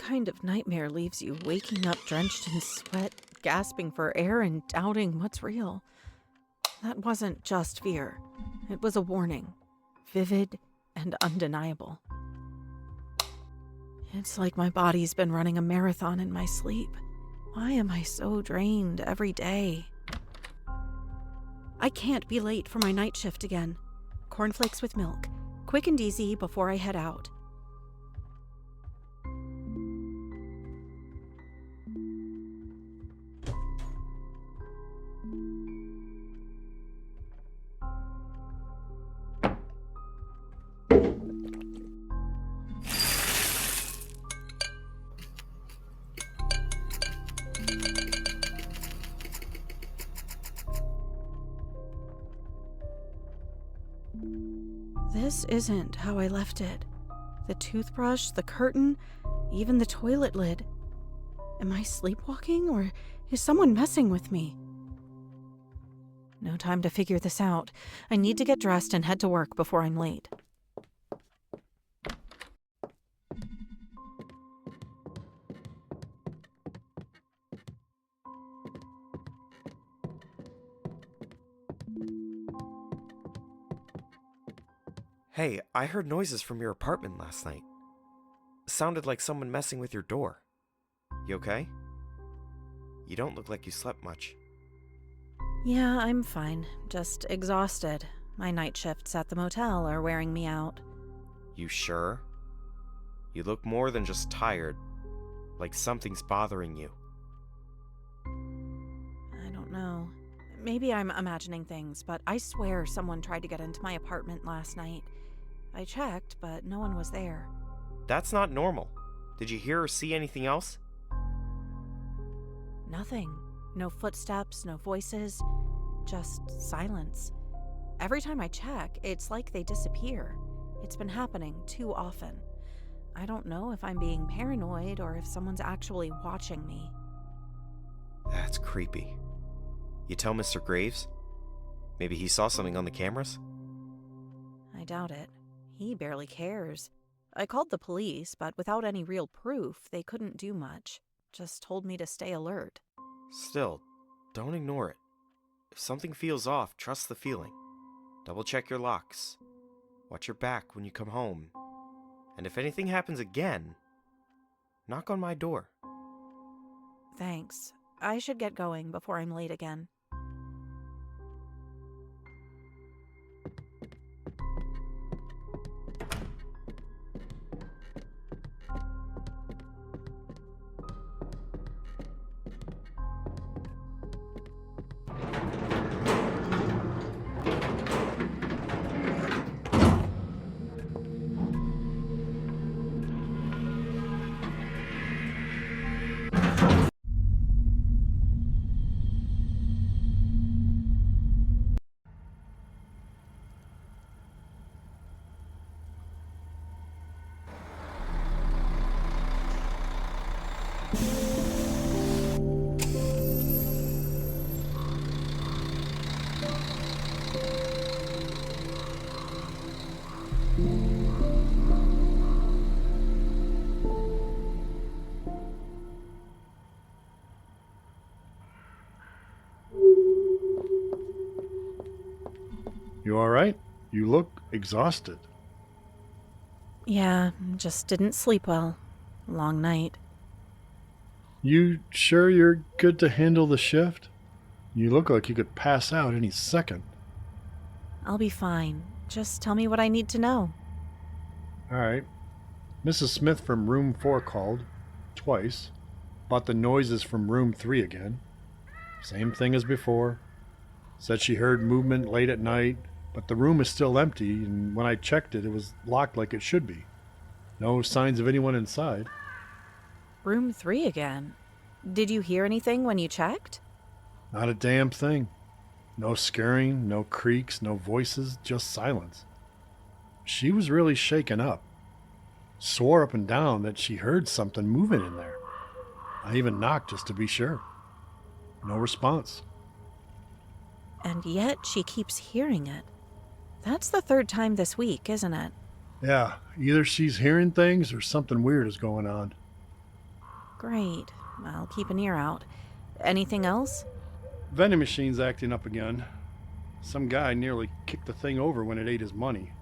kind of nightmare leaves you waking up drenched in sweat, gasping for air, and doubting what's real? That wasn't just fear. It was a warning, vivid and undeniable. It's like my body's been running a marathon in my sleep. Why am I so drained every day? I can't be late for my night shift again. Cornflakes with milk. Quick and easy before I head out. This isn't how I left it. The toothbrush, the curtain, even the toilet lid. Am I sleepwalking, or is someone messing with me? No time to figure this out. I need to get dressed and head to work before I'm late. Hey, I heard noises from your apartment last night. Sounded like someone messing with your door. You okay? You don't look like you slept much. Yeah, I'm fine. Just exhausted. My night shifts at the motel are wearing me out. You sure? You look more than just tired. Like something's bothering you. I don't know. Maybe I'm imagining things, but I swear someone tried to get into my apartment last night. I checked, but no one was there. That's not normal. Did you hear or see anything else? Nothing. No footsteps, no voices, just silence. Every time I check, it's like they disappear. It's been happening too often. I don't know if I'm being paranoid or if someone's actually watching me. That's creepy. You tell Mr. Graves? Maybe he saw something on the cameras? I doubt it. He barely cares. I called the police, but without any real proof, they couldn't do much. Just told me to stay alert. Still, don't ignore it. If something feels off, trust the feeling. Double check your locks. Watch your back when you come home. And if anything happens again, knock on my door. Thanks. I should get going before I'm late again. You all right? You look exhausted. Yeah, just didn't sleep well. Long night. You sure you're good to handle the shift? You look like you could pass out any second. I'll be fine. Just tell me what I need to know. All right. Mrs. Smith from room 4 called. Twice. About the noises from room 3 again. Same thing as before. Said she heard movement late at night, but the room is still empty, and when I checked it, it was locked like it should be. No signs of anyone inside. Room 3 again. Did you hear anything when you checked? Not a damn thing. No scaring, no creaks, no voices, just silence. She was really shaken up. Swore up and down that she heard something moving in there. I even knocked just to be sure. No response. And yet she keeps hearing it. That's the 3rd time this week, isn't it? Yeah, either she's hearing things or something weird is going on. Great. I'll keep an ear out. Anything else? Vending machine's acting up again. Some guy nearly kicked the thing over when it ate his money.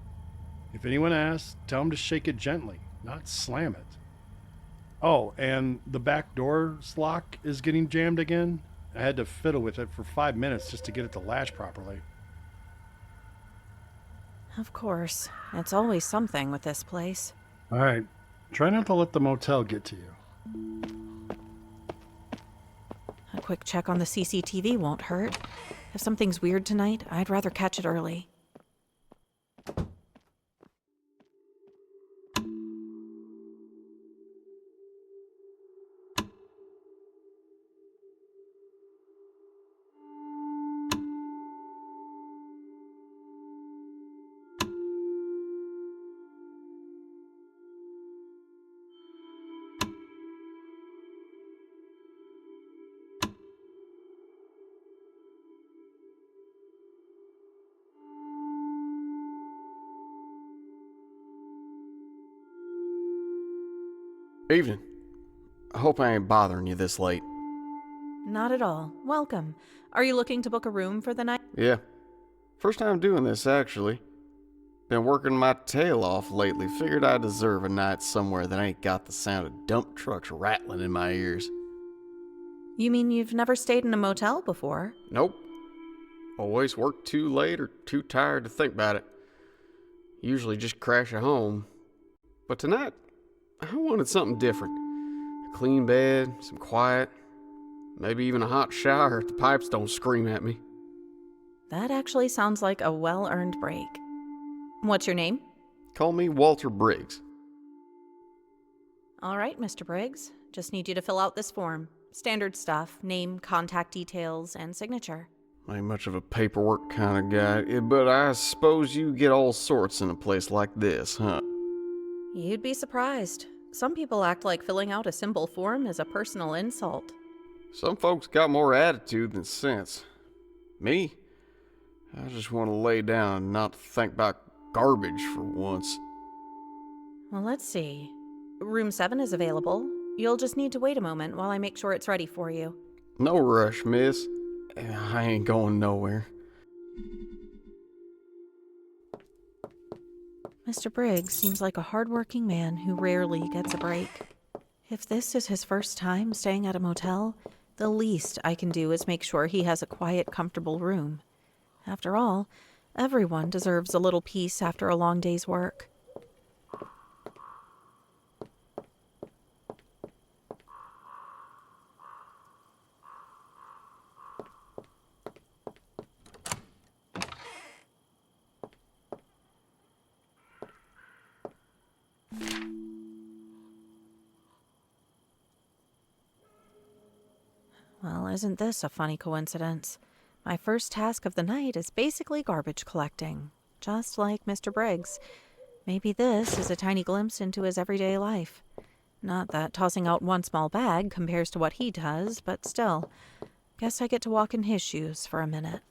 If anyone asks, tell him to shake it gently, not slam it. Oh, and the back door's lock is getting jammed again. I had to fiddle with it for 5 minutes just to get it to latch properly. Of course. It's always something with this place. All right, try not to let the motel get to you. A quick check on the CCTV won't hurt. If something's weird tonight, I'd rather catch it early. Evening. I hope I ain't bothering you this late. Not at all. Welcome. Are you looking to book a room for the night? Yeah. First time doing this, actually. Been working my tail off lately. Figured I deserve a night somewhere that ain't got the sound of dump trucks rattling in my ears. You mean you've never stayed in a motel before? Nope. Always work too late or too tired to think about it. Usually just crash at home. But tonight, I wanted something different. A clean bed, some quiet, maybe even a hot shower if the pipes don't scream at me. That actually sounds like a well-earned break. What's your name? Call me Walter Briggs. All right, Mr. Briggs. Just need you to fill out this form. Standard stuff, name, contact details, and signature. Ain't much of a paperwork kind of guy, but I suppose you get all sorts in a place like this, huh? You'd be surprised. Some people act like filling out a simple form is a personal insult. Some folks got more attitude than sense. Me? I just want to lay down and not think about garbage for once. Well, let's see. Room 7 is available. You'll just need to wait a moment while I make sure it's ready for you. No rush, miss. I ain't going nowhere. Mr. Briggs seems like a hardworking man who rarely gets a break. If this is his first time staying at a motel, the least I can do is make sure he has a quiet, comfortable room. After all, everyone deserves a little peace after a long day's work. Well, isn't this a funny coincidence? My first task of the night is basically garbage collecting, just like Mr. Briggs. Maybe this is a tiny glimpse into his everyday life. Not that tossing out one small bag compares to what he does, but still, guess I get to walk in his shoes for a minute.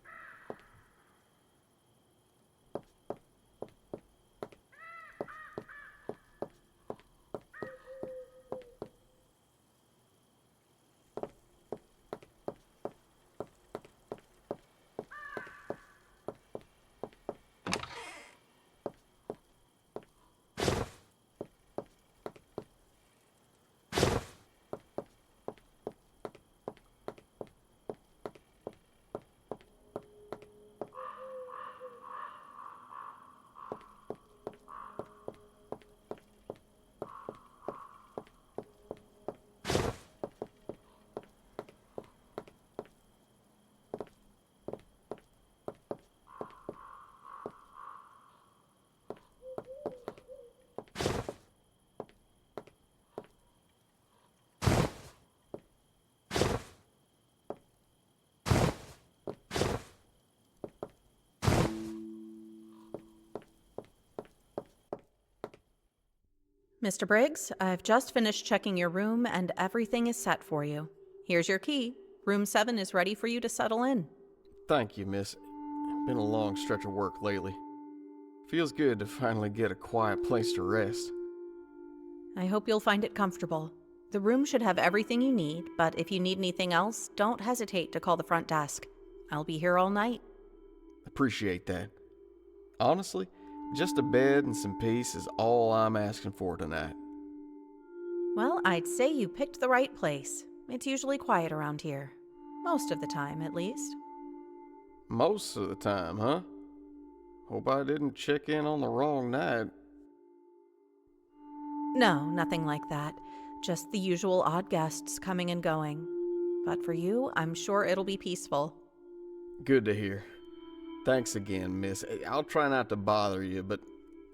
Mr. Briggs, I've just finished checking your room and everything is set for you. Here's your key. Room 7 is ready for you to settle in. Thank you, miss. Been a long stretch of work lately. Feels good to finally get a quiet place to rest. I hope you'll find it comfortable. The room should have everything you need, but if you need anything else, don't hesitate to call the front desk. I'll be here all night. Appreciate that. Honestly, just a bed and some peace is all I'm asking for tonight. Well, I'd say you picked the right place. It's usually quiet around here. Most of the time, at least. Most of the time, huh? Hope I didn't check in on the wrong night. No, nothing like that. Just the usual odd guests coming and going. But for you, I'm sure it'll be peaceful. Good to hear. Thanks again, miss. I'll try not to bother you, but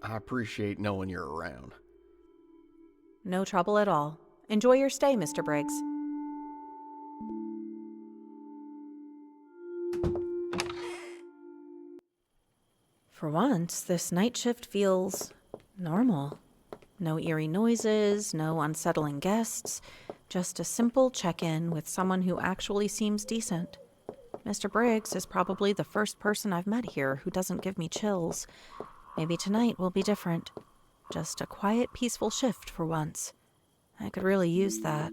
I appreciate knowing you're around. No trouble at all. Enjoy your stay, Mr. Briggs. For once, this night shift feels normal. No eerie noises, no unsettling guests, just a simple check-in with someone who actually seems decent. Mr. Briggs is probably the first person I've met here who doesn't give me chills. Maybe tonight will be different. Just a quiet, peaceful shift for once. I could really use that.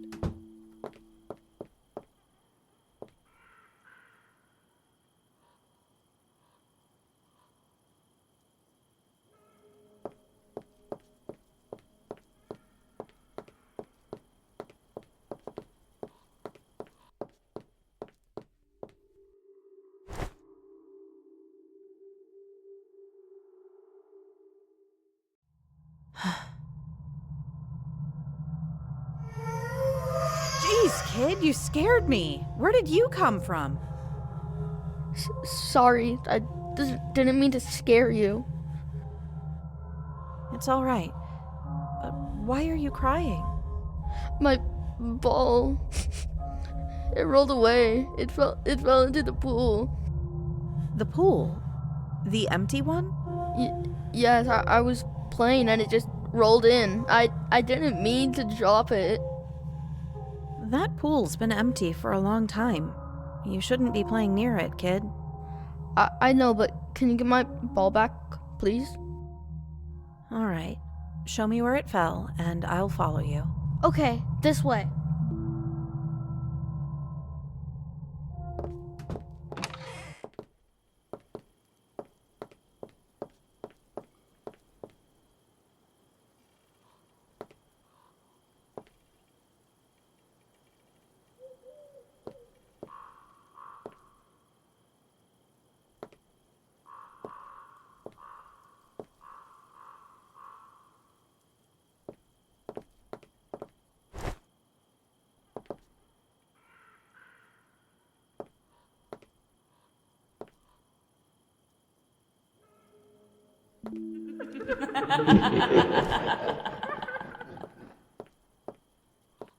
Jeez, kid, you scared me. Where did you come from? Sorry, I didn't mean to scare you. It's all right. Why are you crying? My ball. It rolled away. It fell into the pool. The pool? The empty one? Yes, I was playing and it just rolled in. I didn't mean to drop it. That pool's been empty for a long time. You shouldn't be playing near it, kid. I know, but can you get my ball back, please? All right. Show me where it fell, and I'll follow you. Okay, this way.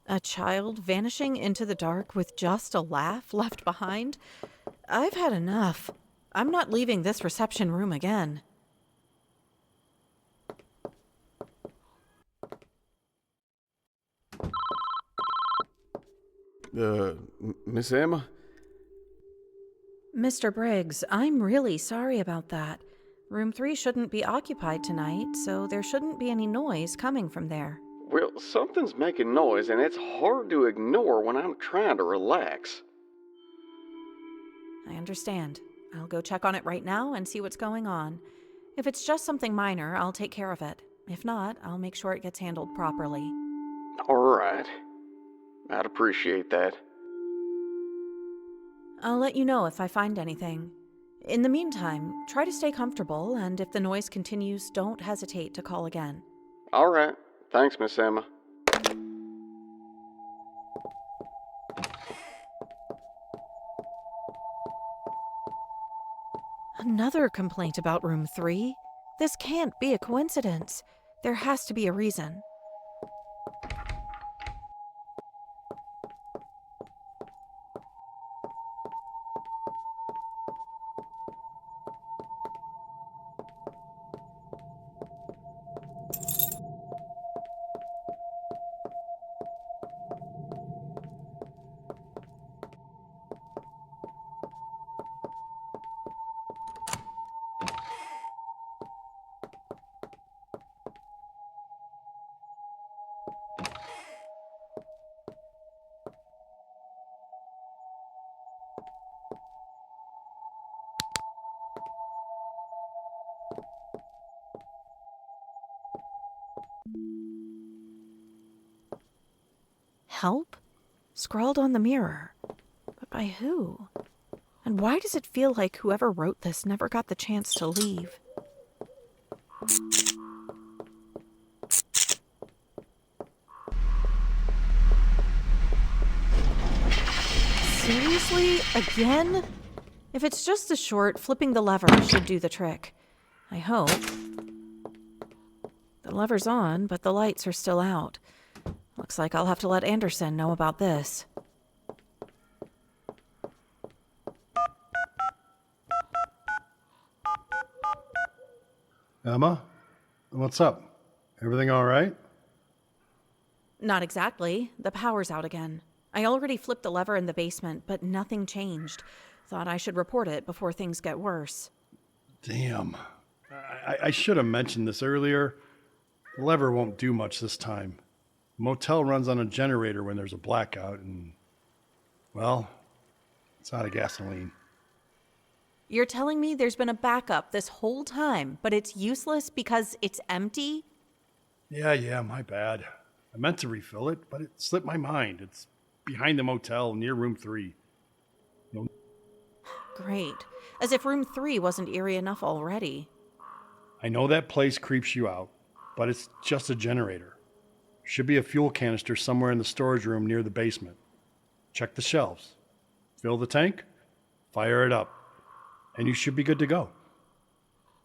A child vanishing into the dark with just a laugh left behind? I've had enough. I'm not leaving this reception room again. Miss Emma? Mr. Briggs, I'm really sorry about that. Room 3 shouldn't be occupied tonight, so there shouldn't be any noise coming from there. Well, something's making noise, and it's hard to ignore when I'm trying to relax. I understand. I'll go check on it right now and see what's going on. If it's just something minor, I'll take care of it. If not, I'll make sure it gets handled properly. All right. I'd appreciate that. I'll let you know if I find anything. In the meantime, try to stay comfortable, and if the noise continues, don't hesitate to call again. All right. Thanks, Miss Emma. Another complaint about room 3? This can't be a coincidence. There has to be a reason. Help? Scrawled on the mirror. But by who? And why does it feel like whoever wrote this never got the chance to leave? Seriously? Again? If it's just a short, flipping the lever should do the trick. I hope. The lever's on, but the lights are still out. Looks like I'll have to let Anderson know about this. Emma? What's up? Everything all right? Not exactly. The power's out again. I already flipped the lever in the basement, but nothing changed. Thought I should report it before things get worse. Damn. I should have mentioned this earlier. The lever won't do much this time. The motel runs on a generator when there's a blackout, and, well, it's out of gasoline. You're telling me there's been a backup this whole time, but it's useless because it's empty? Yeah, my bad. I meant to refill it, but it slipped my mind. It's behind the motel near room 3. Great. As if room 3 wasn't eerie enough already. I know that place creeps you out, but it's just a generator. Should be a fuel canister somewhere in the storage room near the basement. Check the shelves. Fill the tank, fire it up, and you should be good to go.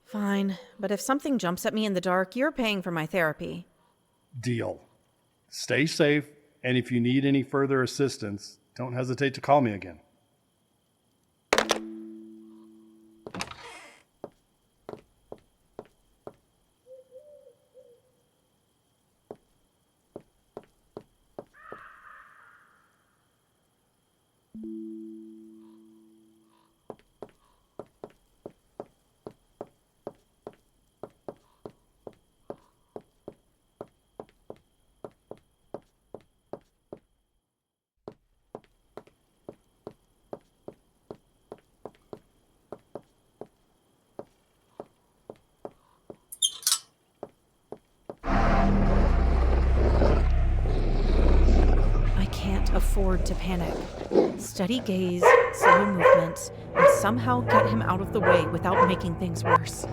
Fine, but if something jumps at me in the dark, you're paying for my therapy. Deal. Stay safe, and if you need any further assistance, don't hesitate to call me again. Afford to panic. Steady gaze, slow movements, and somehow get him out of the way without making things worse.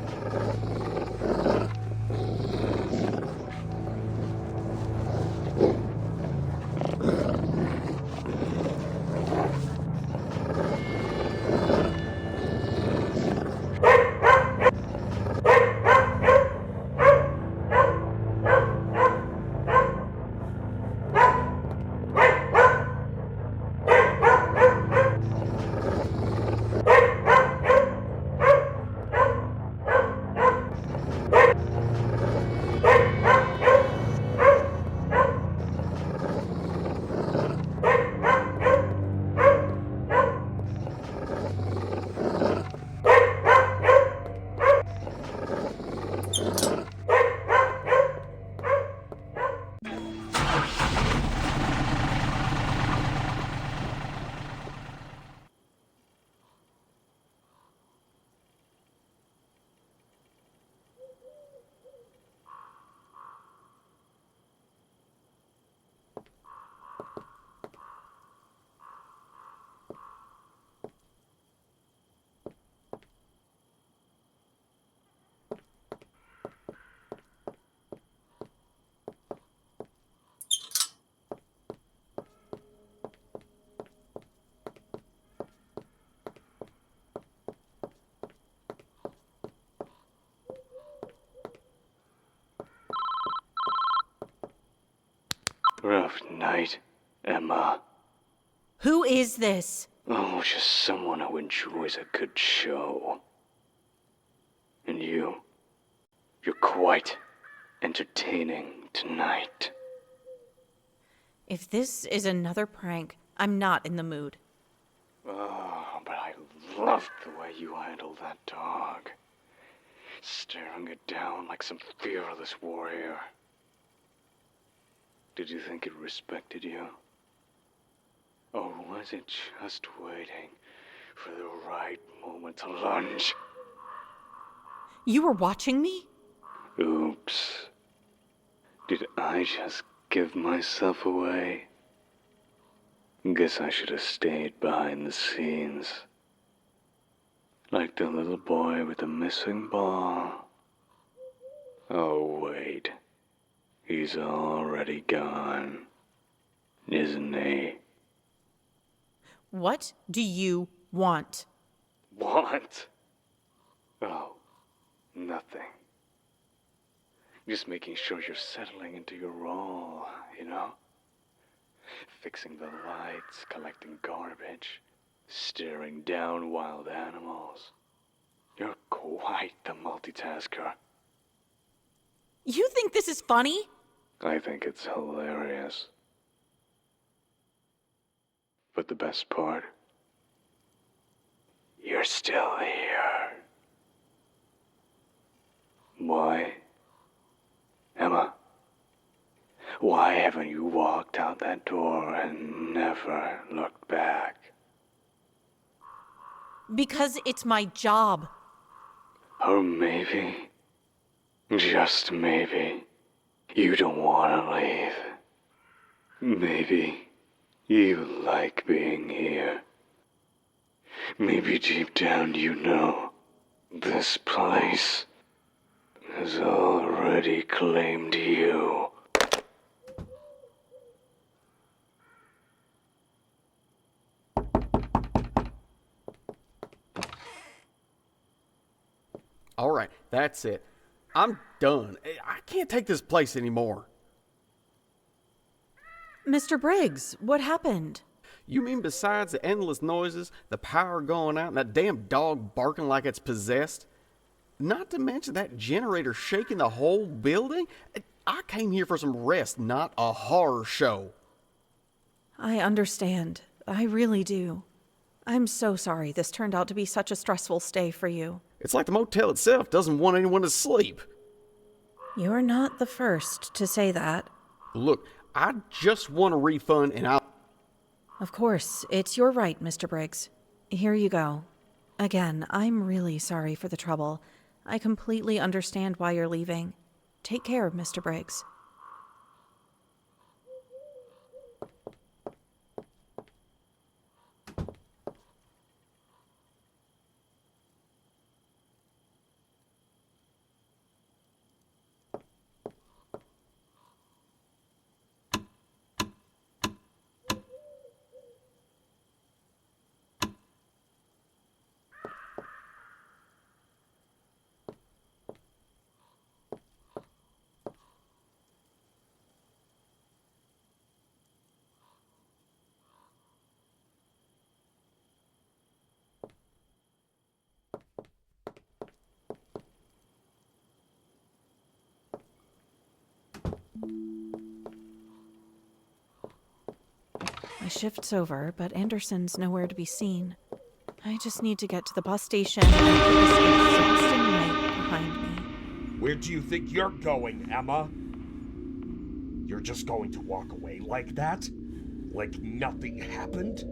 Rough night, Emma. Who is this? Oh, just someone who enjoys a good show. And you're quite entertaining tonight. If this is another prank, I'm not in the mood. Oh, but I loved the way you handled that dog. Staring it down like some fearless warrior. Did you think it respected you? Or was it just waiting for the right moment to lunge? You were watching me? Oops. Did I just give myself away? Guess I should have stayed behind the scenes. Like the little boy with the missing ball. Oh, wait. He's already gone, isn't he? What do you want? Want? Oh, nothing. Just making sure you're settling into your role, you know? Fixing the lights, collecting garbage, staring down wild animals. You're quite the multitasker. You think this is funny? I think it's hilarious. But the best part? You're still here. Why? Emma? Why haven't you walked out that door and never looked back? Because it's my job. Or maybe, just maybe, you don't want to leave. Maybe you like being here. Maybe deep down you know this place has already claimed you. All right, that's it. I'm done. I can't take this place anymore. Mr. Briggs, what happened? You mean besides the endless noises, the power going out, and that damn dog barking like it's possessed? Not to mention that generator shaking the whole building? I came here for some rest, not a horror show. I understand. I really do. I'm so sorry this turned out to be such a stressful stay for you. It's like the motel itself doesn't want anyone to sleep. You're not the first to say that. Look, I just want a refund and I'll... Of course, it's your right, Mr. Briggs. Here you go. Again, I'm really sorry for the trouble. I completely understand why you're leaving. Take care, Mr. Briggs. My shift's over, but Anderson's nowhere to be seen. I just need to get to the bus station and put this exhausting night behind me. Where do you think you're going, Emma? You're just going to walk away like that? Like nothing happened?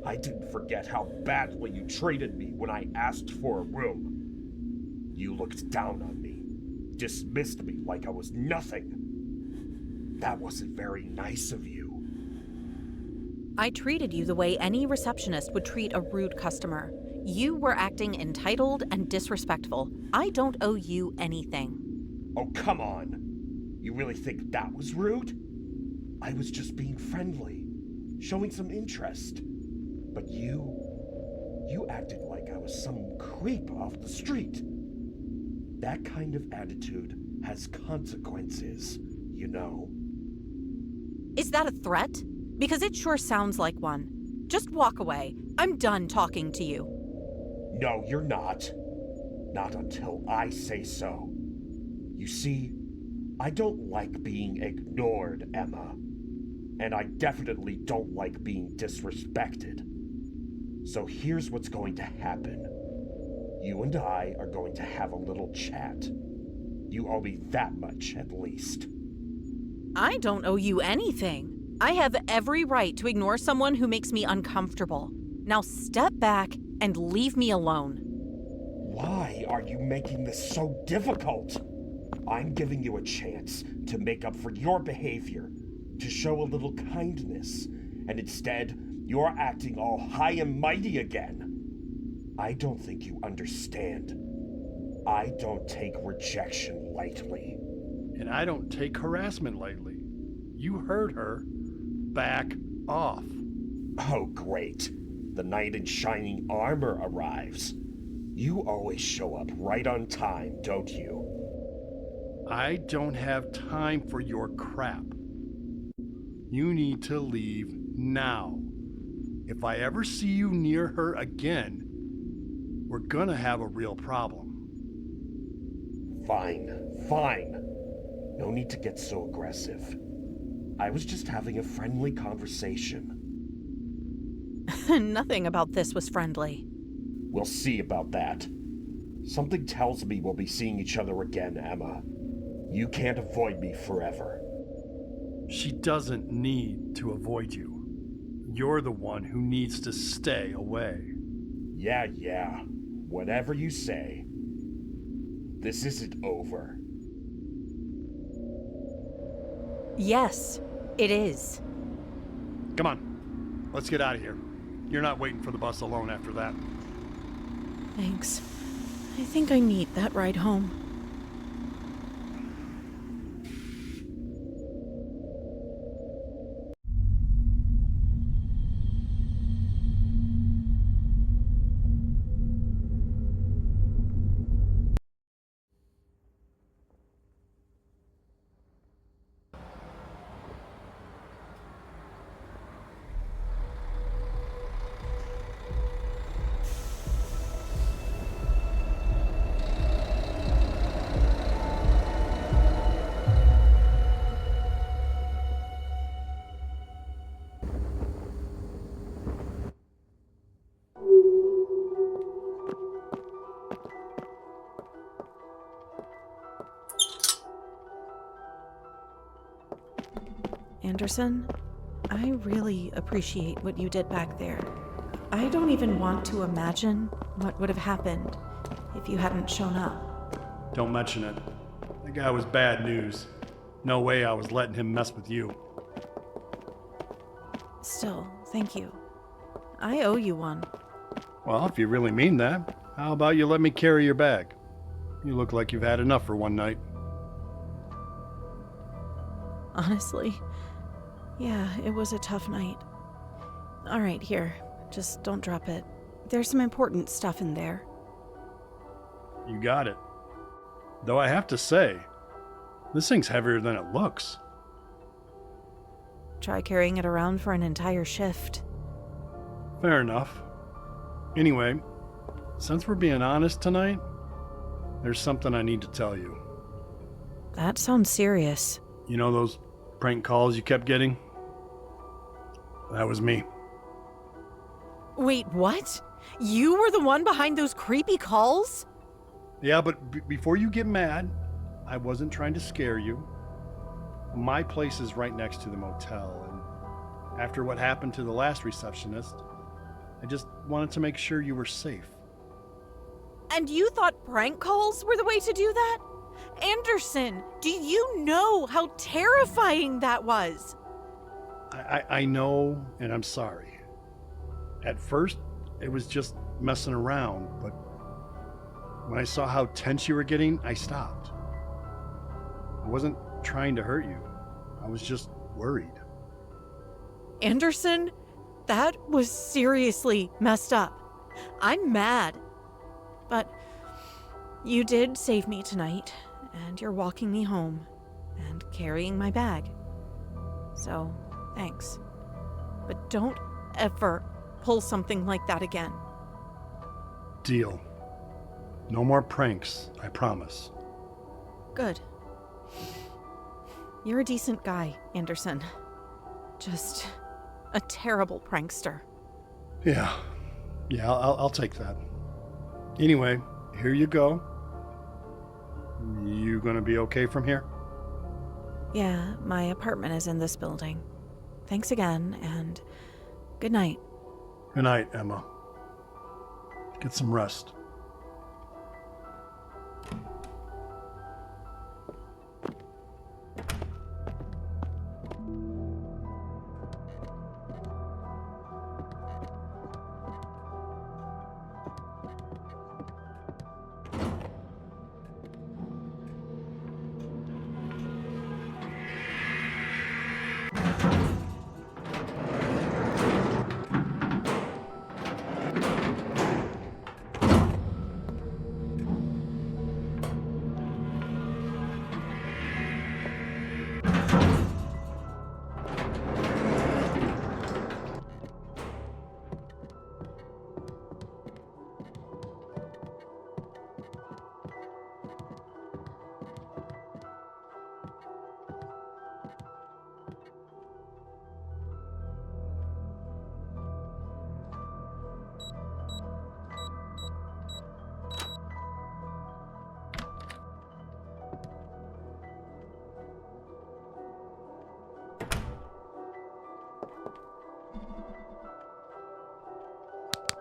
I didn't forget how badly you treated me when I asked for a room. You looked down on me, dismissed me like I was nothing. That wasn't very nice of you. I treated you the way any receptionist would treat a rude customer. You were acting entitled and disrespectful. I don't owe you anything. Oh, come on. You really think that was rude? I was just being friendly, showing some interest. But you acted like I was some creep off the street. That kind of attitude has consequences, you know. Is that a threat? Because it sure sounds like one. Just walk away. I'm done talking to you. No, you're not. Not until I say so. You see, I don't like being ignored, Emma. And I definitely don't like being disrespected. So here's what's going to happen. You and I are going to have a little chat. You owe me that much, at least. I don't owe you anything. I have every right to ignore someone who makes me uncomfortable. Now step back and leave me alone. Why are you making this so difficult? I'm giving you a chance to make up for your behavior, to show a little kindness, and instead, you're acting all high and mighty again. I don't think you understand. I don't take rejection lightly. And I don't take harassment lightly. You heard her. Back off. Oh, great. The knight in shining armor arrives. You always show up right on time, don't you? I don't have time for your crap. You need to leave now. If I ever see you near her again, we're gonna have a real problem. Fine. No need to get so aggressive. I was just having a friendly conversation. Nothing about this was friendly. We'll see about that. Something tells me we'll be seeing each other again, Emma. You can't avoid me forever. She doesn't need to avoid you. You're the one who needs to stay away. Yeah. Whatever you say. This isn't over. Yes, it is. Come on, let's get out of here. You're not waiting for the bus alone after that. Thanks. I think I need that ride home. Anderson, I really appreciate what you did back there. I don't even want to imagine what would have happened if you hadn't shown up. Don't mention it. The guy was bad news. No way I was letting him mess with you. Still, thank you. I owe you one. Well, if you really mean that, how about you let me carry your bag? You look like you've had enough for one night. Honestly, yeah, it was a tough night. All right, here. Just don't drop it. There's some important stuff in there. You got it. Though I have to say, this thing's heavier than it looks. Try carrying it around for an entire shift. Fair enough. Anyway, since we're being honest tonight, there's something I need to tell you. That sounds serious. You know those prank calls you kept getting? That was me. Wait, what? You were the one behind those creepy calls? Yeah, but before you get mad, I wasn't trying to scare you. My place is right next to the motel, and after what happened to the last receptionist, I just wanted to make sure you were safe. And you thought prank calls were the way to do that? Anderson, do you know how terrifying that was? I know, and I'm sorry. At first, it was just messing around, but when I saw how tense you were getting, I stopped. I wasn't trying to hurt you. I was just worried. Anderson, that was seriously messed up. I'm mad. But you did save me tonight, and you're walking me home and carrying my bag. So, thanks. But don't ever pull something like that again. Deal. No more pranks, I promise. Good. You're a decent guy, Anderson. Just a terrible prankster. Yeah, I'll take that. Anyway, here you go. You gonna be okay from here? Yeah, my apartment is in this building. Thanks again, and good night. Good night, Emma. Get some rest.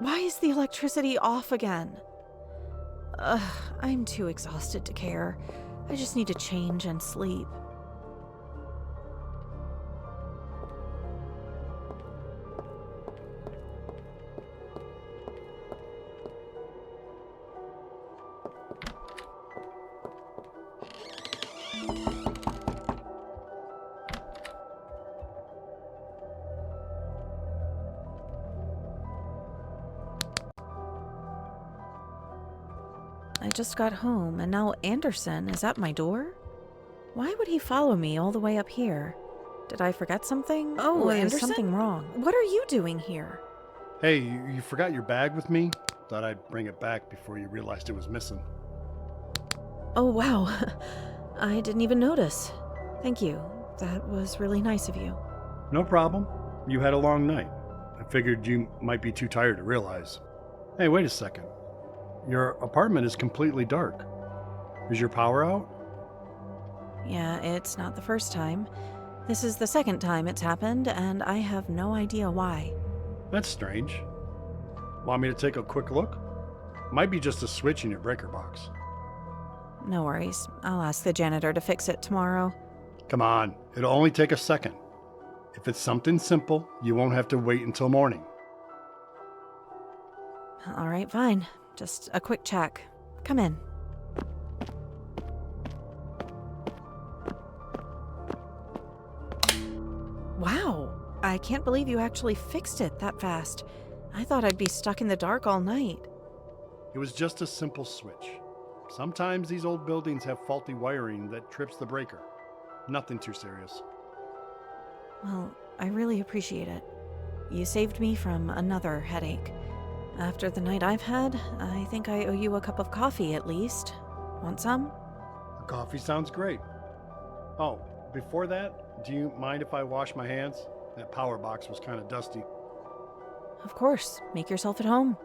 Why is the electricity off again? Ugh, I'm too exhausted to care. I just need to change and sleep. I just got home, and now Anderson is at my door? Why would he follow me all the way up here? Did I forget something? Oh, or Anderson? is something wrong? What are you doing here? Hey, you forgot your bag with me? Thought I'd bring it back before you realized it was missing. Oh, wow. I didn't even notice. Thank you. That was really nice of you. No problem. You had a long night. I figured you might be too tired to realize. Hey, wait a second. Your apartment is completely dark. Is your power out? Yeah, it's not the first time. This is the second time it's happened, and I have no idea why. That's strange. Want me to take a quick look? Might be just a switch in your breaker box. No worries. I'll ask the janitor to fix it tomorrow. Come on, it'll only take a second. If it's something simple, you won't have to wait until morning. All right, fine. Just a quick check. Come in. Wow, I can't believe you actually fixed it that fast. I thought I'd be stuck in the dark all night. It was just a simple switch. Sometimes these old buildings have faulty wiring that trips the breaker. Nothing too serious. Well, I really appreciate it. You saved me from another headache. After the night I've had, I think I owe you a cup of coffee at least. Want some? The coffee sounds great. Oh, before that, do you mind if I wash my hands? That power box was kind of dusty. Of course. Make yourself at home.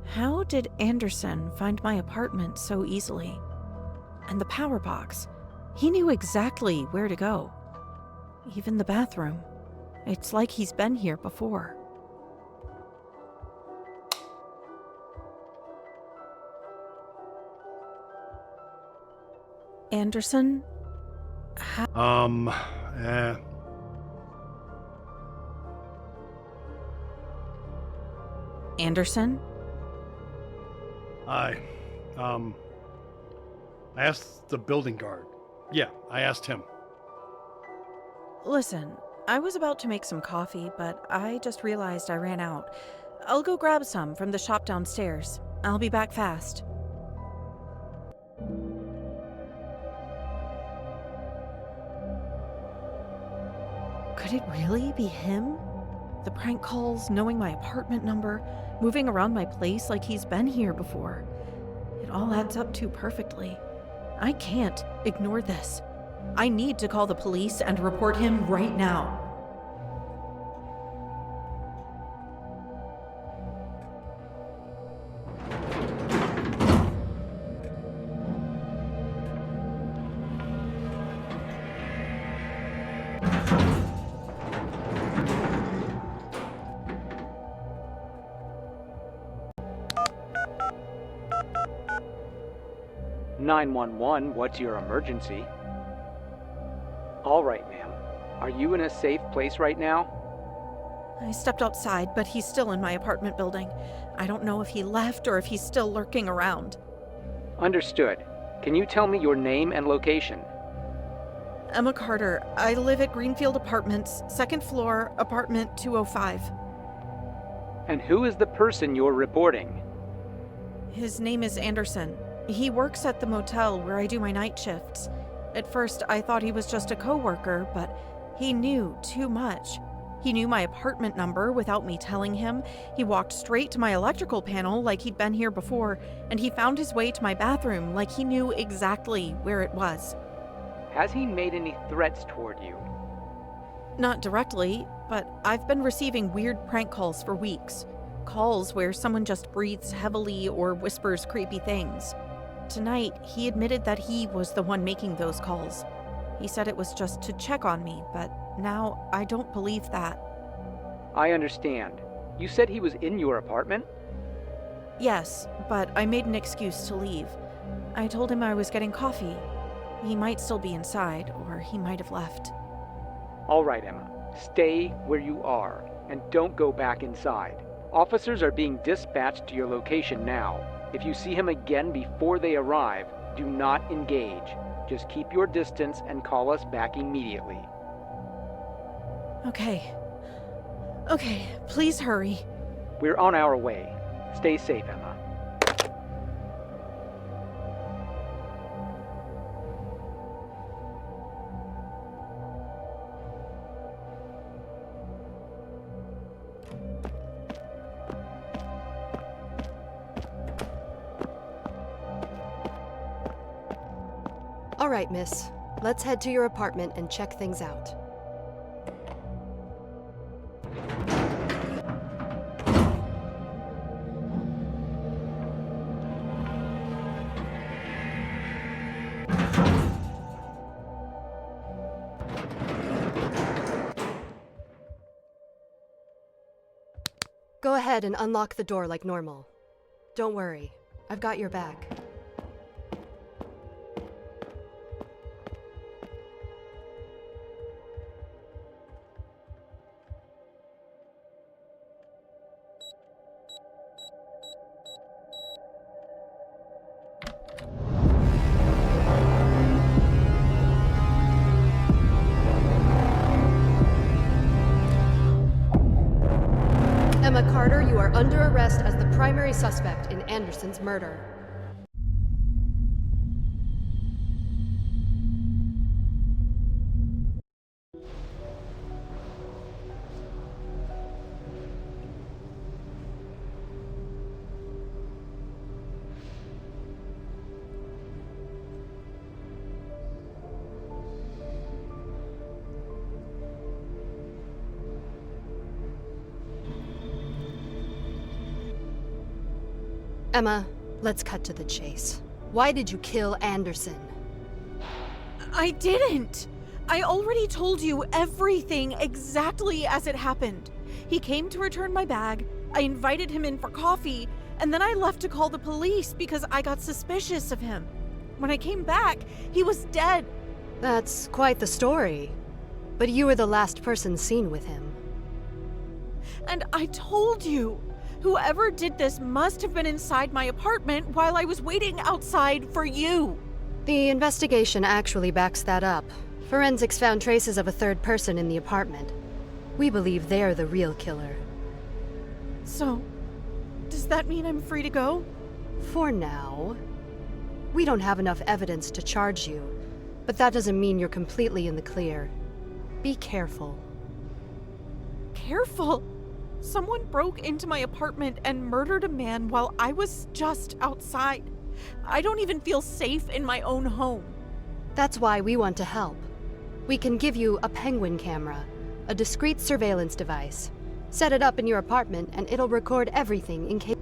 How did Anderson find my apartment so easily? And the power box. He knew exactly where to go. Even the bathroom. It's like he's been here before. Anderson? Anderson? I asked the building guard. Yeah, I asked him. Listen, I was about to make some coffee, but I just realized I ran out. I'll go grab some from the shop downstairs. I'll be back fast. Could it really be him? The prank calls, knowing my apartment number, moving around my place like he's been here before. It all adds up too perfectly. I can't ignore this. I need to call the police and report him right now. What's your emergency? All right, ma'am. Are you in a safe place right now? I stepped outside, but he's still in my apartment building. I don't know if he left or if he's still lurking around. Understood. Can you tell me your name and location? Emma Carter. I live at Greenfield Apartments, second floor, apartment 205. And who is the person you're reporting? His name is Anderson. He works at the motel where I do my night shifts. At first, I thought he was just a coworker, but he knew too much. He knew my apartment number without me telling him. He walked straight to my electrical panel like he'd been here before, and he found his way to my bathroom like he knew exactly where it was. Has he made any threats toward you? Not directly, but I've been receiving weird prank calls for weeks. Calls where someone just breathes heavily or whispers creepy things. Tonight, he admitted that he was the one making those calls. He said it was just to check on me, but now I don't believe that. I understand. You said he was in your apartment? Yes, but I made an excuse to leave. I told him I was getting coffee. He might still be inside, or he might have left. All right, Emma. Stay where you are, and don't go back inside. Officers are being dispatched to your location now. If you see him again before they arrive, do not engage. Just keep your distance and call us back immediately. Okay. Okay, please hurry. We're on our way. Stay safe, Emma. All right, miss. Let's head to your apartment and check things out. Go ahead and unlock the door like normal. Don't worry, I've got your back. Emma Carter, you are under arrest as the primary suspect in Anderson's murder. Emma, let's cut to the chase. Why did you kill Anderson? I didn't! I already told you everything exactly as it happened. He came to return my bag, I invited him in for coffee, and then I left to call the police because I got suspicious of him. When I came back, he was dead. That's quite the story. But you were the last person seen with him. And I told you! Whoever did this must have been inside my apartment while I was waiting outside for you. The investigation actually backs that up. Forensics found traces of a third person in the apartment. We believe they're the real killer. So, does that mean I'm free to go? For now. We don't have enough evidence to charge you, but that doesn't mean you're completely in the clear. Be careful. Careful? Someone broke into my apartment and murdered a man while I was just outside. I don't even feel safe in my own home. That's why we want to help. We can give you a penguin camera, a discreet surveillance device. Set it up in your apartment and it'll record everything in case...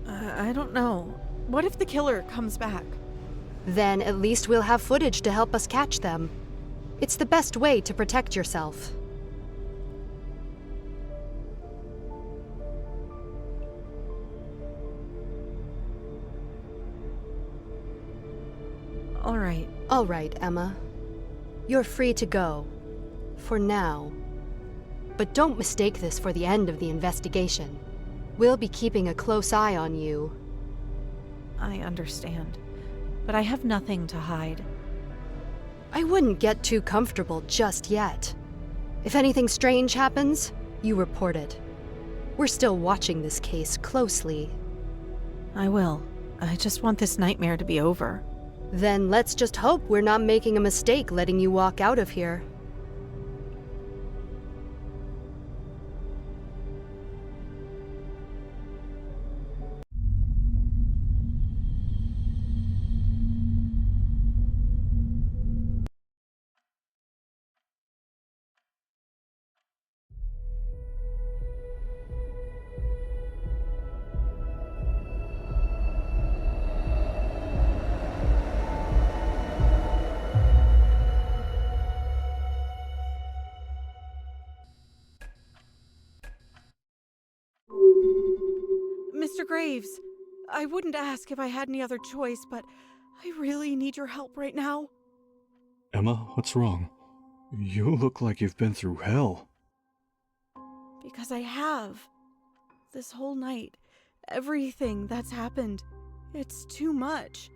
I don't know. What if the killer comes back? Then at least we'll have footage to help us catch them. It's the best way to protect yourself. All right, Emma. You're free to go. For now. But don't mistake this for the end of the investigation. We'll be keeping a close eye on you. I understand. But I have nothing to hide. I wouldn't get too comfortable just yet. If anything strange happens, you report it. We're still watching this case closely. I will. I just want this nightmare to be over. Then let's just hope we're not making a mistake letting you walk out of here. Graves, I wouldn't ask if I had any other choice, but I really need your help right now. Emma, what's wrong? You look like you've been through hell. Because I have. This whole night, everything that's happened, it's too much.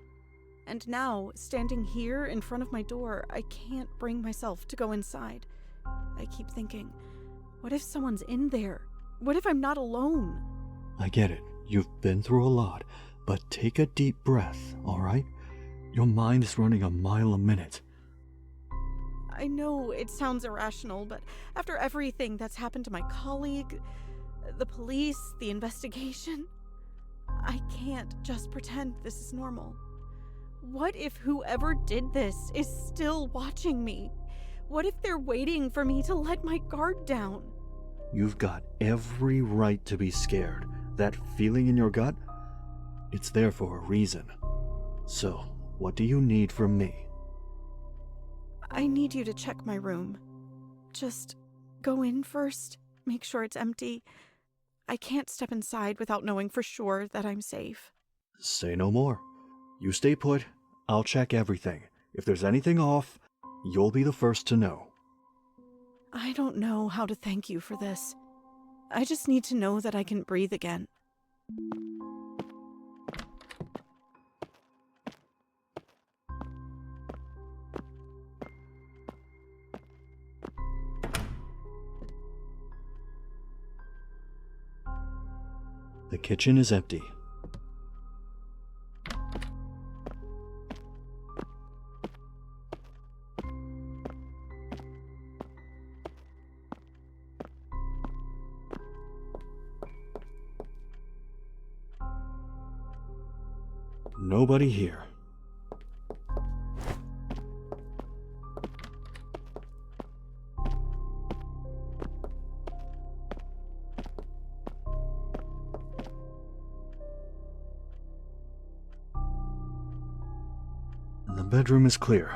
And now, standing here in front of my door, I can't bring myself to go inside. I keep thinking, what if someone's in there? What if I'm not alone? I get it. You've been through a lot, but take a deep breath, all right? Your mind is running a mile a minute. I know it sounds irrational, but after everything that's happened to my colleague, the police, the investigation, I can't just pretend this is normal. What if whoever did this is still watching me? What if they're waiting for me to let my guard down? You've got every right to be scared. That feeling in your gut, it's there for a reason. So, what do you need from me? I need you to check my room. Just go in first, make sure it's empty. I can't step inside without knowing for sure that I'm safe. Say no more. You stay put, I'll check everything. If there's anything off, you'll be the first to know. I don't know how to thank you for this. I just need to know that I can breathe again. The kitchen is empty. Nobody here. The bedroom is clear.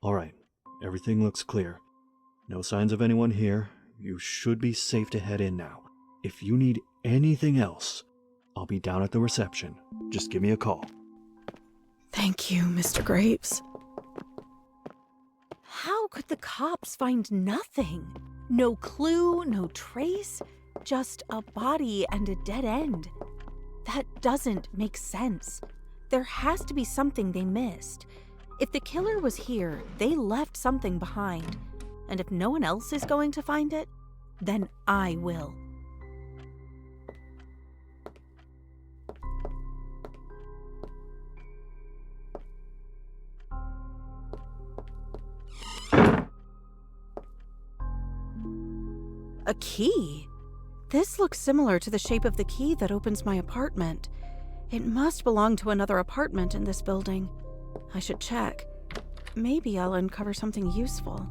All right, everything looks clear. No signs of anyone here. You should be safe to head in now. If you need anything else, I'll be down at the reception. Just give me a call. Thank you, Mr. Graves. How could the cops find nothing? No clue, no trace, just a body and a dead end. That doesn't make sense. There has to be something they missed. If the killer was here, they left something behind. And if no one else is going to find it, then I will. A key? This looks similar to the shape of the key that opens my apartment. It must belong to another apartment in this building. I should check. Maybe I'll uncover something useful.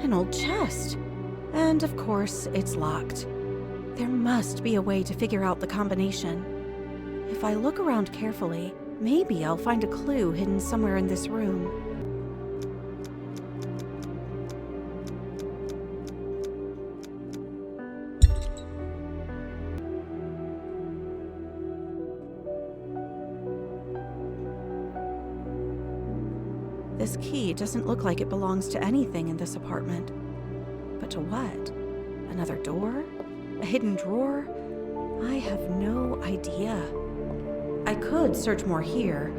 An old chest. And of course, it's locked. There must be a way to figure out the combination. If I look around carefully, maybe I'll find a clue hidden somewhere in this room. This key doesn't look like it belongs to anything in this apartment. But to what? Another door? A hidden drawer? I have no idea. I could search more here,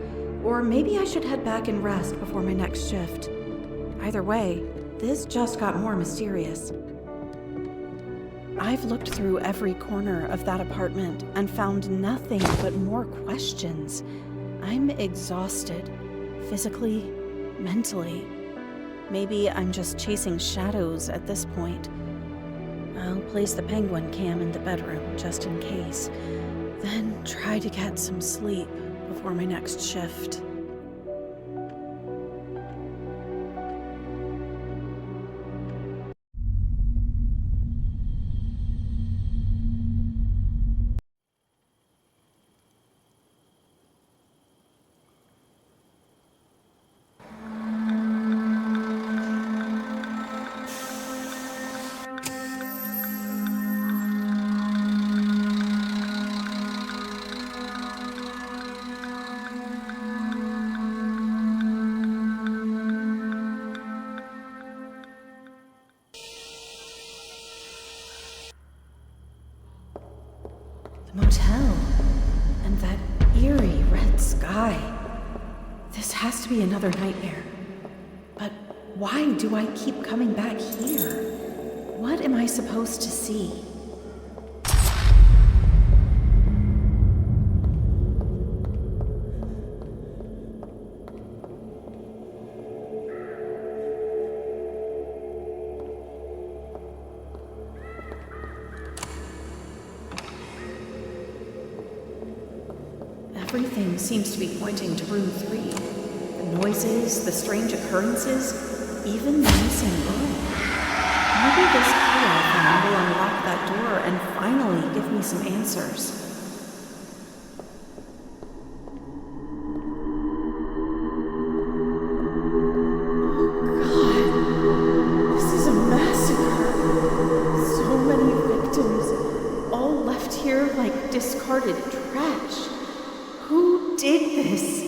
or maybe I should head back and rest before my next shift. Either way, this just got more mysterious. I've looked through every corner of that apartment and found nothing but more questions. I'm exhausted, physically, mentally. Maybe I'm just chasing shadows at this point. I'll place the penguin cam in the bedroom just in case, then try to get some sleep before my next shift. The motel, and that eerie red sky. This has to be another nightmare. But why do I keep coming back here? What am I supposed to see? Everything seems to be pointing to room 3. The noises, the strange occurrences, even the missing girl. Maybe this key I found will unlock that door and finally give me some answers. Oh God, this is a massacre. So many victims, all left here like discarded trash. Who did this?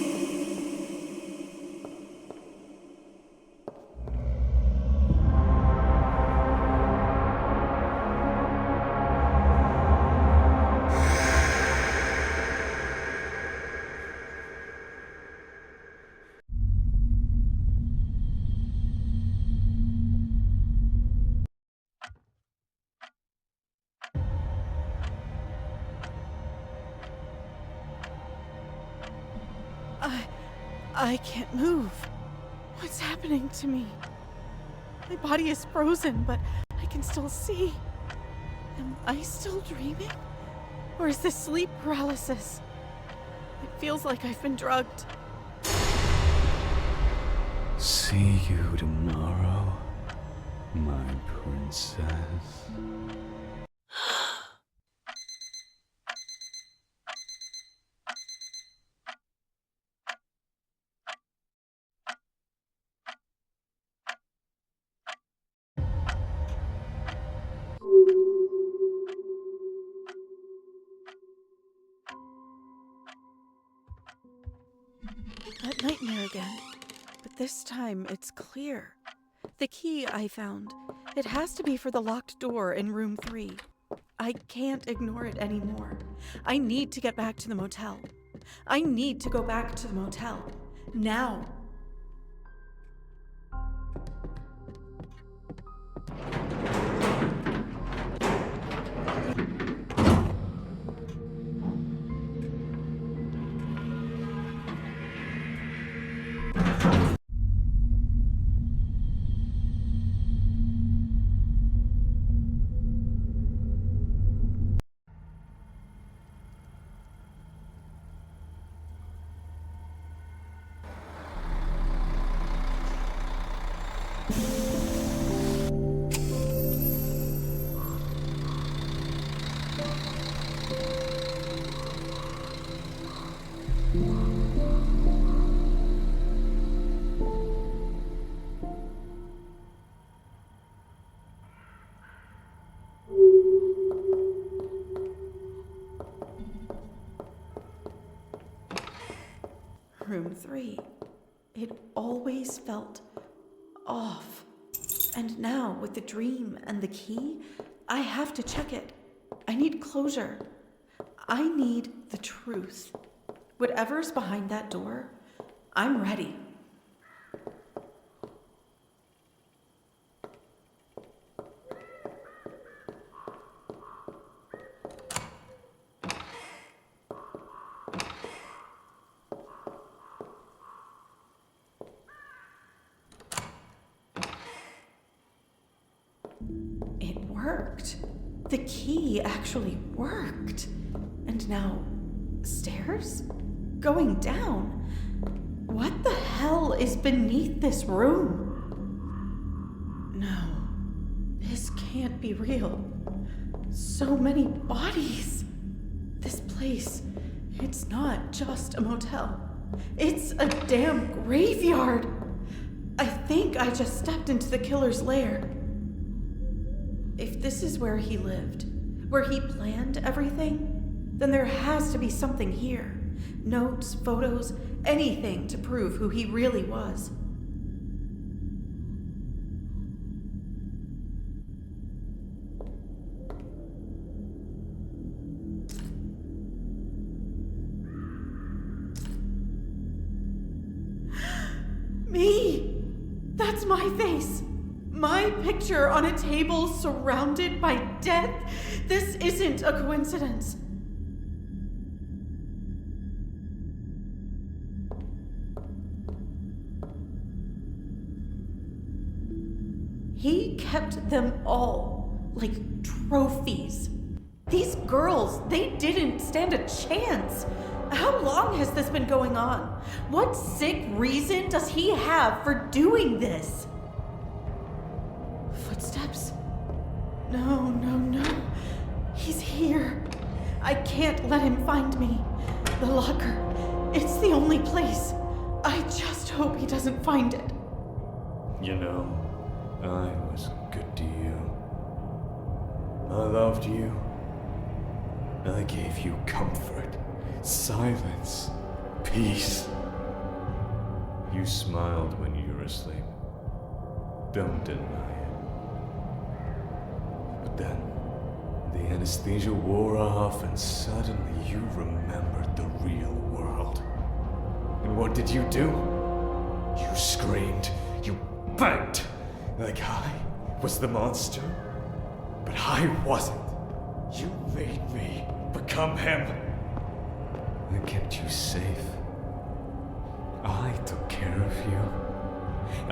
I can't move. What's happening to me? My body is frozen, but I can still see. Am I still dreaming? Or is this sleep paralysis? It feels like I've been drugged. See you tomorrow, my princess. That nightmare again. But this time it's clear. The key I found. It has to be for the locked door in room 3. I can't ignore it anymore. I need to get back to the motel. I need to go back to the motel. Now. room 3. It always felt off. And now, with the dream and the key, I have to check it. I need closure. I need the truth. Whatever's behind that door, I'm ready. It worked. The key actually worked. And now, stairs? Going down? What the hell is beneath this room? No, this can't be real. So many bodies. This place, it's not just a motel. It's a damn graveyard. I think I just stepped into the killer's lair. If this is where he lived, where he planned everything, then there has to be something here. Notes, photos, anything to prove who he really was. Me! That's my face! My picture on a table surrounded by death? This isn't a coincidence. He kept them all like trophies. These girls, they didn't stand a chance. How long has this been going on? What sick reason does he have for doing this? Footsteps? No. He's here. I can't let him find me. The locker. It's the only place. I just hope he doesn't find it. You know, I was good to you. I loved you. I gave you comfort, silence, peace. You smiled when you were asleep. Don't deny it. But then, the anesthesia wore off and suddenly you remembered the real world. And what did you do? You screamed, you begged, like I was the monster. But I wasn't. You made me become him. I kept you safe. I took care of you.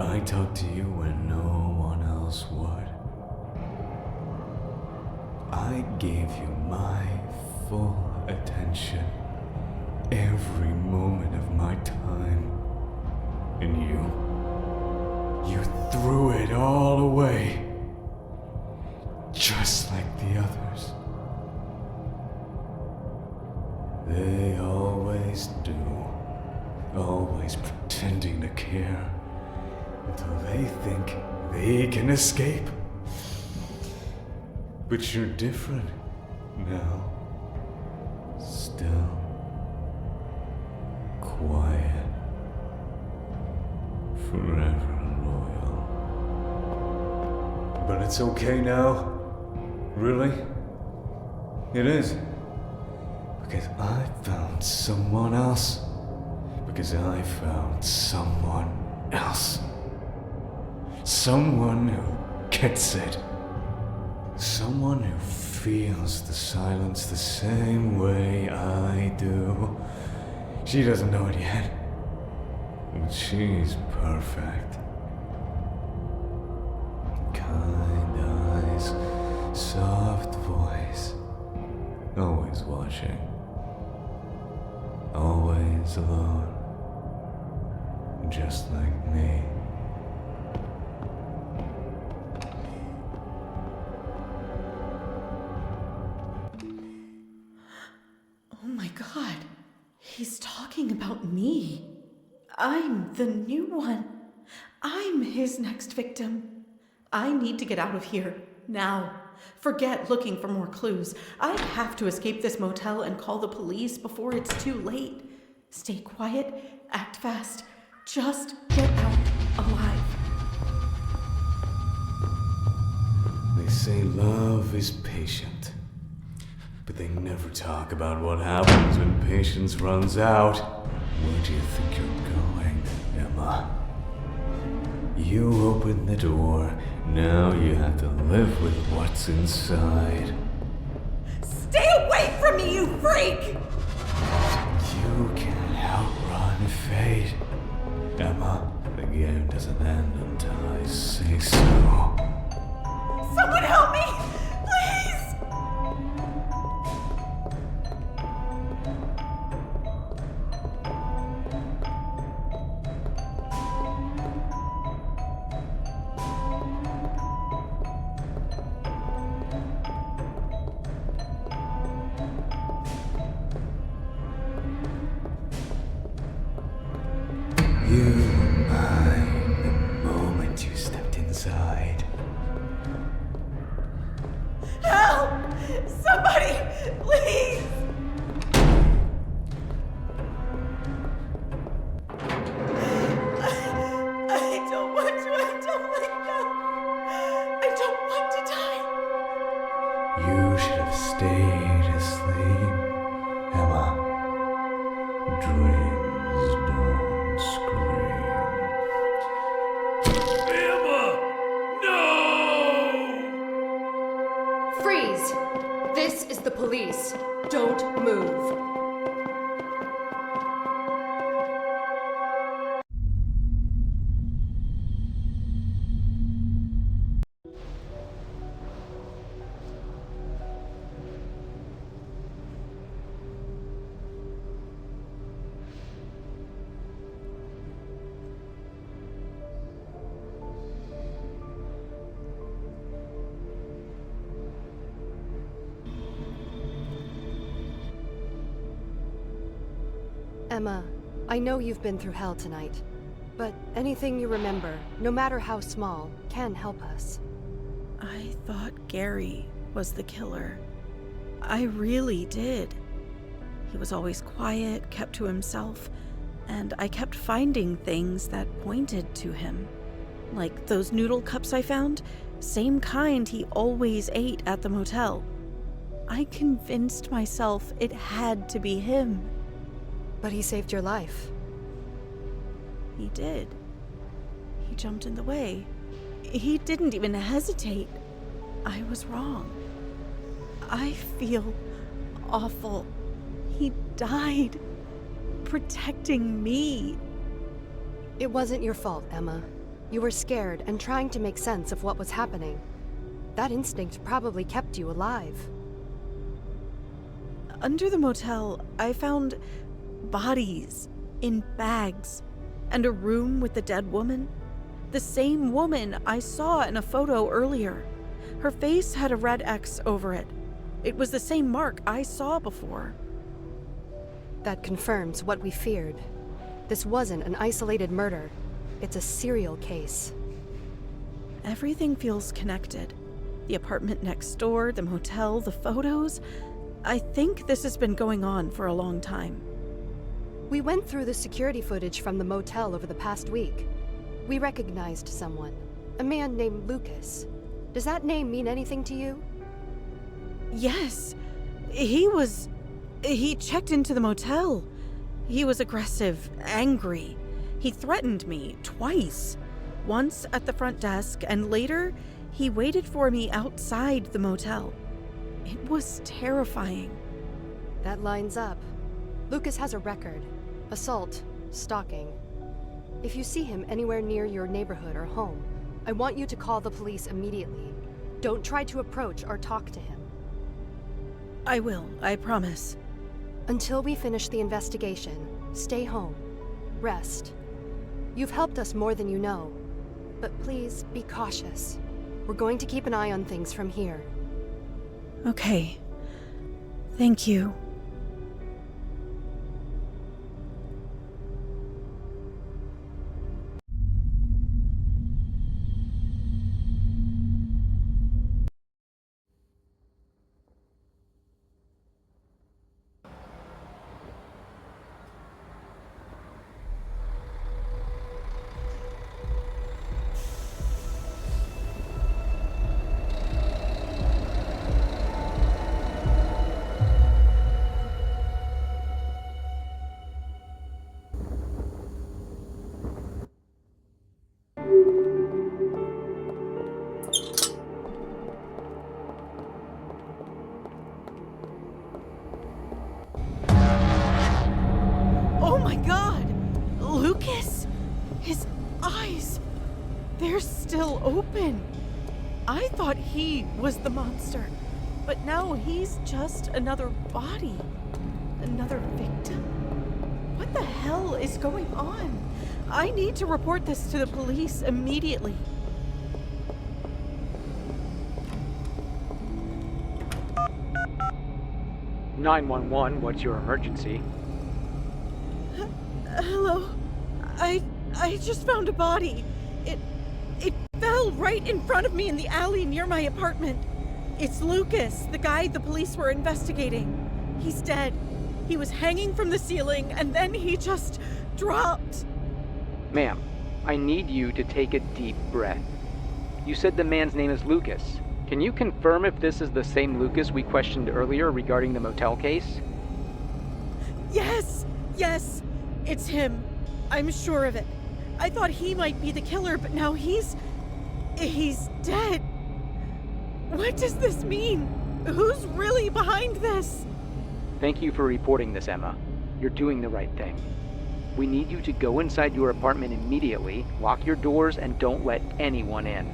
I talked to you when no one else would. I gave you my full attention every moment of my time. And you threw it all away. Just like the others. They always do. Always pretending to care. Until they think they can escape. But you're different now. Still. Quiet. Forever loyal. But it's okay now. Really? It is. Because I found someone else. Because I found someone else. Someone who gets it. Someone who feels the silence the same way I do. She doesn't know it yet. But she's perfect. Kind eyes, soft voice. Always watching. Always alone. Just like me. Oh my God. He's talking about me. I'm the new one. I'm his next victim. I need to get out of here. Now. Forget looking for more clues. I have to escape this motel and call the police before it's too late. Stay quiet Act fast. Just get out alive. They say love is patient, but they never talk about what happens when patience runs out. Where do you think you're going, Emma? You opened the door, now you have to live with what's inside. Stay away from me, you freak! You can't outrun fate. Emma, the game doesn't end until I say so. Someone help me! Please! You were mine the moment you stepped inside. Help! Somebody, please! I don't want to. I don't like that. I don't want to die. You should have stayed asleep, Emma. Dreams don't scream. Emma! No! Freeze! This is the police. Don't move. Emma, I know you've been through hell tonight, but anything you remember, no matter how small, can help us. I thought Gary was the killer. I really did. He was always quiet, kept to himself, and I kept finding things that pointed to him. Like those noodle cups I found, same kind he always ate at the motel. I convinced myself it had to be him. But he saved your life. He did. He jumped in the way. He didn't even hesitate. I was wrong. I feel awful. He died protecting me. It wasn't your fault, Emma. You were scared and trying to make sense of what was happening. That instinct probably kept you alive. Under the motel, I found bodies in bags and a room with the dead woman. The same woman I saw in a photo earlier. Her face had a red X over it. It was the same mark I saw before. That confirms what we feared. This wasn't an isolated murder. It's a serial case. Everything feels connected. The apartment next door, the motel, the photos. I think this has been going on for a long time. We went through the security footage from the motel over the past week. We recognized someone, a man named Lucas. Does that name mean anything to you? Yes. He checked into the motel. He was aggressive, angry. He threatened me twice. Once at the front desk, and later, he waited for me outside the motel. It was terrifying. That lines up. Lucas has a record. Assault, stalking. If you see him anywhere near your neighborhood or home, I want you to call the police immediately. Don't try to approach or talk to him. I will, I promise. Until we finish the investigation, stay home. Rest. You've helped us more than you know. But please, be cautious. We're going to keep an eye on things from here. Okay. Thank you. They're still open. I thought he was the monster, but now he's just another body. Another victim? What the hell is going on? I need to report this to the police immediately. "911, what's your emergency?" Hello? I just found a body. It fell right in front of me in the alley near my apartment. It's Lucas, the guy the police were investigating. He's dead. He was hanging from the ceiling, and then he just dropped. Ma'am, I need you to take a deep breath. You said the man's name is Lucas. Can you confirm if this is the same Lucas we questioned earlier regarding the motel case? Yes, it's him. I'm sure of it. I thought he might be the killer, but now he's dead. What does this mean? Who's really behind this? Thank you for reporting this, Emma. You're doing the right thing. We need you to go inside your apartment immediately, lock your doors, and don't let anyone in.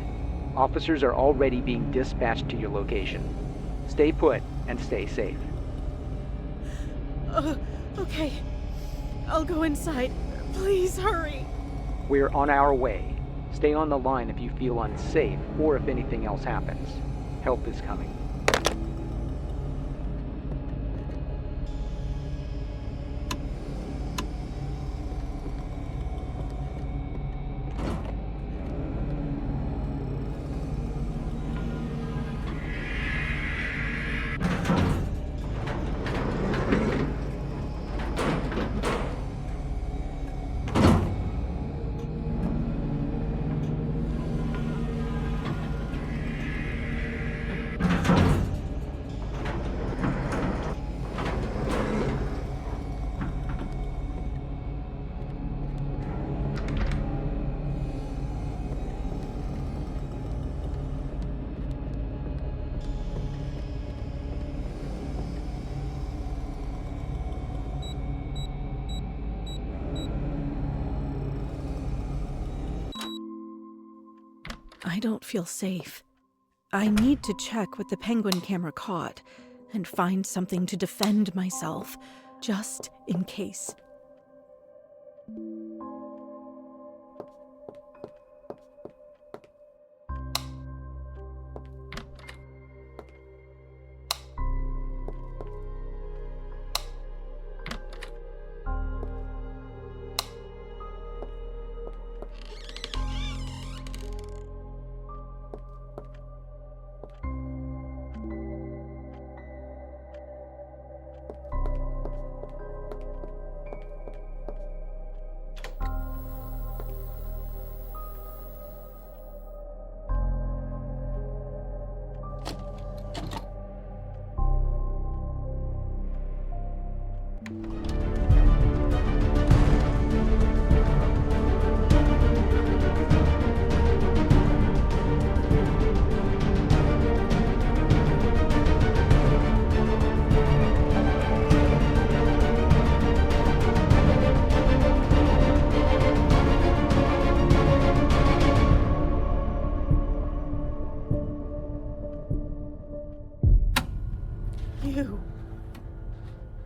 Officers are already being dispatched to your location. Stay put and stay safe. Okay. I'll go inside. Please hurry. We're on our way. Stay on the line if you feel unsafe or if anything else happens. Help is coming. I don't feel safe. I need to check what the Penguin camera caught and find something to defend myself, just in case.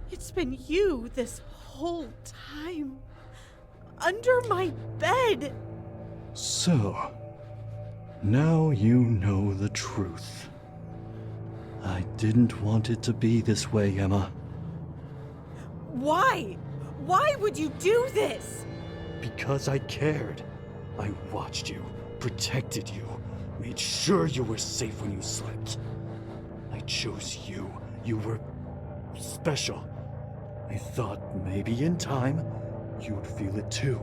It's been you this whole time. Under my bed. So, now you know the truth. I didn't want it to be this way, Emma. Why? Why would you do this? Because I cared. I watched you, protected you, made sure you were safe when you slept. I chose you. You were special. I thought maybe in time, you'd feel it too.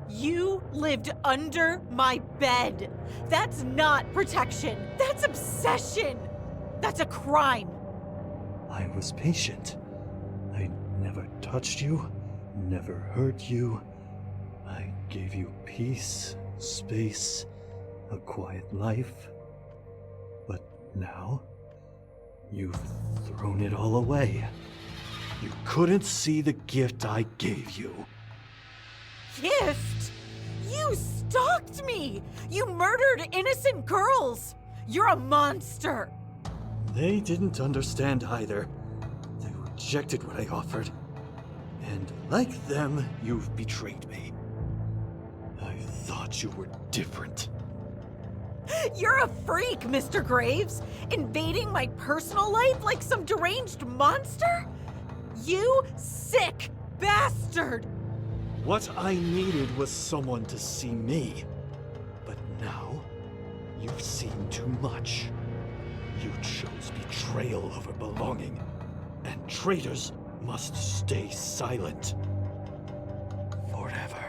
You lived under my bed. That's not protection. That's obsession. That's a crime. I was patient. I never touched you, never hurt you. I gave you peace, space, a quiet life. But now, you've thrown it all away. You couldn't see the gift I gave you. Gift? You stalked me! You murdered innocent girls! You're a monster! They didn't understand either. They rejected what I offered. And like them, you've betrayed me. I thought you were different. You're a freak, Mr. Graves! Invading my personal life like some deranged monster? You sick bastard! What I needed was someone to see me. But now, you've seen too much. You chose betrayal over belonging, and traitors must stay silent. Forever.